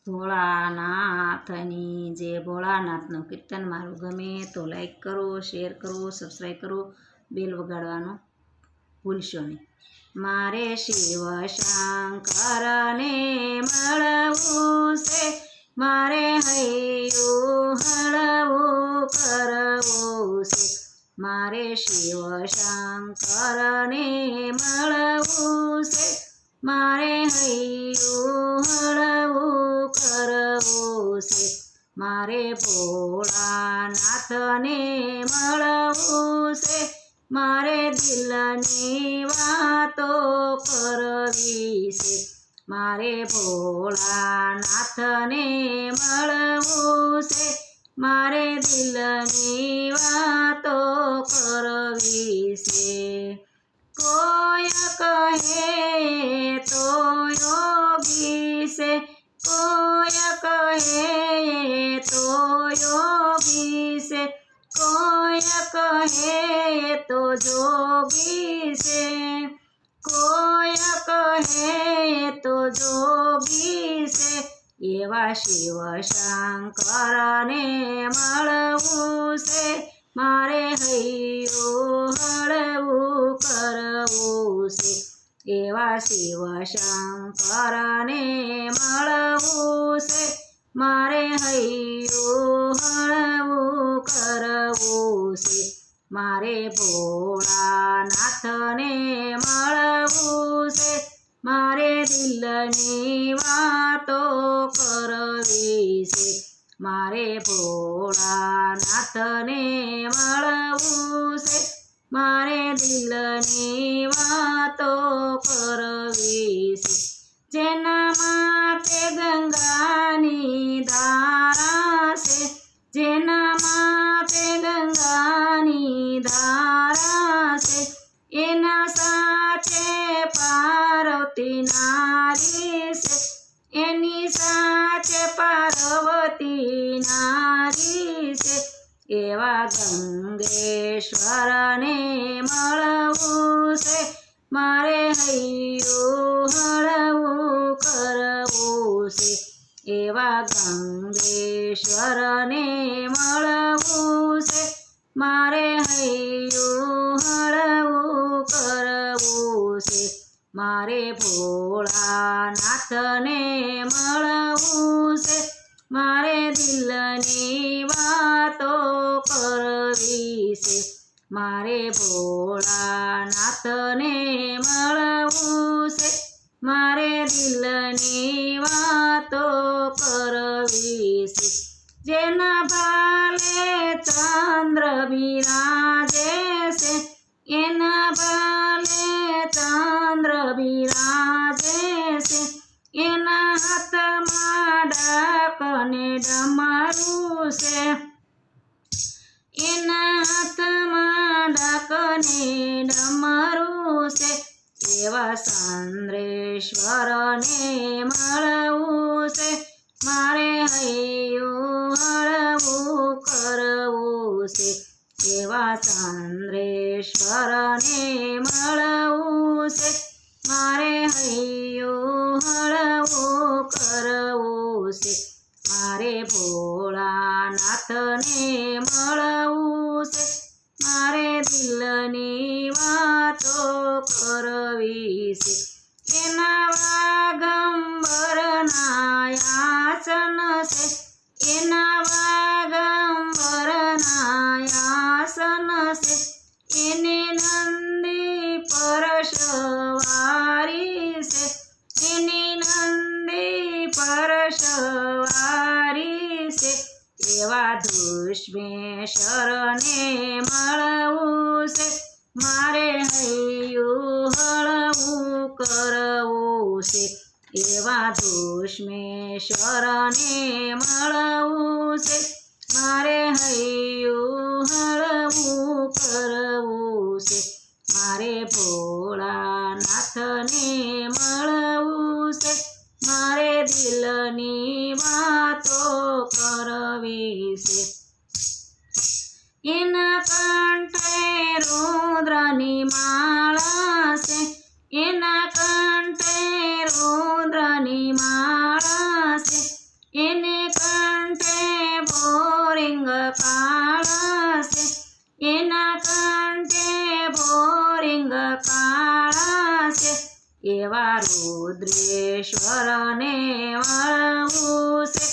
ભોળાનાથની જે ભોળાનાથનું કીર્તન મારું ગમે તો લાઈક કરો, શેર કરો, સબસ્ક્રાઈબ કરો, બેલ વગાડવાનું ભૂલશો નહીં. મારે શિવ શંકરને મળવું છે, મારે હૈયું હળવું કરવું છે. મારે શિવ શંકરને મળવું છે, મારે હૈયું હળવું કરવું છે. મારે ભોળાનાથને મળવું છે, મારે દિલની વાતો કરવી છે. મારે ભોળાનાથને મળવું છે, મારે દિલની વાતો કરવી છે. કોઈ કહે તો યોગી છે, કોઈ કહે તો યોગી છે, કોઈ કહે તો જોગી છે, કોઈ કહે તો જોગી છે. એવા શિવ શંકરને મળવું છે, મારે હૈયું હળવું કરવું છે. એવા શિવ શંકરને મળવું છે, મારે હૈયું હળવું કરવું છે. મારે ભોળાનાથને મળવું છે, મારે દિલની વાતો કરવી છે. મારે ભોળાનાથને મળવું છે, મારે દિલની વાતો કરવી છે. જેના માથે ગંગાની ધારા છે, જેના માથે ગંગાની ધારા છે, એના સાથે પાર્વતી નારી છે, એની સાથે પાર્વતી નારી છે. એવા ગંગેશ્વરને મળવું છે, મારે હૈયું હળવું કરવું છે. એવા ગંગેશ્વરને મળવું છે, મારે હૈયું હળવું કરવું છે. મારે ભોળાનાથને મળવું છે, મારે દિલની વાતો કરવી છે. મારે ભોળાનાથને મળવું છે, મારે દિલની વાતો કરવી છે. જેના ભાલે ચંદ્ર બિરાજે છે, એના ભાલે ચંદ્ર બિરાજે છે, એના હાથમાં ડાકને ડમરું છે, એના હાથમાં ડાકને ડમરું છે. એવા ચંદ્રેશ્વરને મળવું છે, મારે હૈયું હળવું કરવું છે. એવા ચંદ્રેશ્વરને મળવું છે, મારે હૈયું હળવું કરવું છે. મારે ભોળાનાથને મળવું છે, મારે દિલની વાતો કરવી છે. એના વાગંબરના આસન છે, એના વાગંબરના આસન છે, એને નંદી પર સવારી છે, એની નંદી પર સવારી છે. એવા દુષ્મેશ્વરને મળવું છે, મારે હૈયું હળવું કરવું છે. એવા દુષ્મેશ્વરને મળવું છે, મારે હૈયું હળવું કરવું છે. મારે ભોળાનાથને મળવું છે, મારે દિલની વાતો કરવી છે. એના કંઠે રુદ્રની માળા છે, એના કંઠે રુદ્રની માળા છે, રુદ્રેશ્વરને મળવું છે,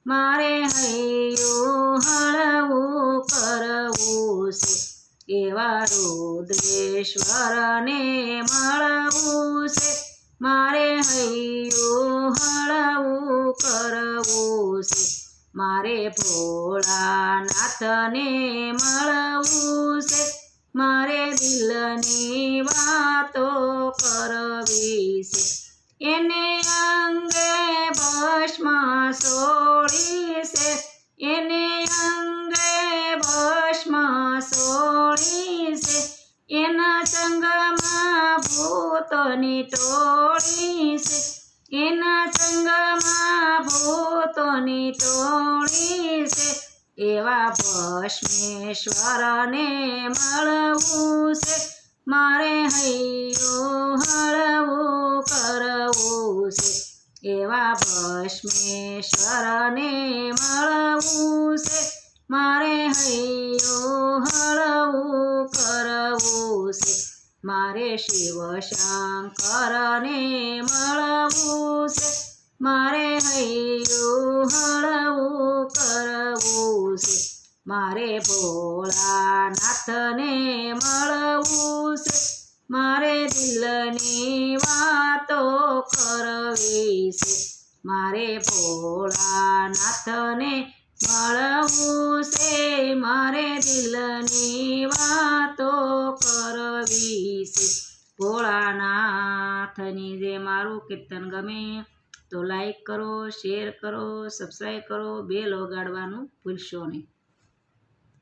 મારે હૈયું હળવું કરવું છે. એવા રુદ્રેશ્વરને મળવું છે, મારે હૈયું હળવું કરવું છે. મારે ભોળાનાથને મળવું છે, મારે દિલની વાતો કરવી છે. એને અંગે ભસ્મ સોળી છે, એને અંગે ભસ્મ સોળી છે. એના સંગમાં ભૂતોની ટોળી છે, એના સંગમાં ભૂતોની ટોળી છે. એવા ભસ્મેશ્વરને મળવું છે, મારે હૈયું હળવું કરવું છે. એવા ભસ્મેશ્વરને મળવું છે, મારે હૈયું હળવું કરવું છે. મારે શિવ શંકરને મળવું છે, મારે હૈયું હળવું કરવું છે. મારે ભોળાનાથને મળવું છે, મારે દિલની વાતો કરવી છે. મારે ભોળાનાથને મળવું છે, મારે દિલની વાતો કરવી છે. ભોળાનાથની જે મારું કીર્તન ગમે તો લાઈક કરો, શેર કરો, સબસ્ક્રાઈબ કરો, બેલ વગાડવાનું ભૂલશો નહીં.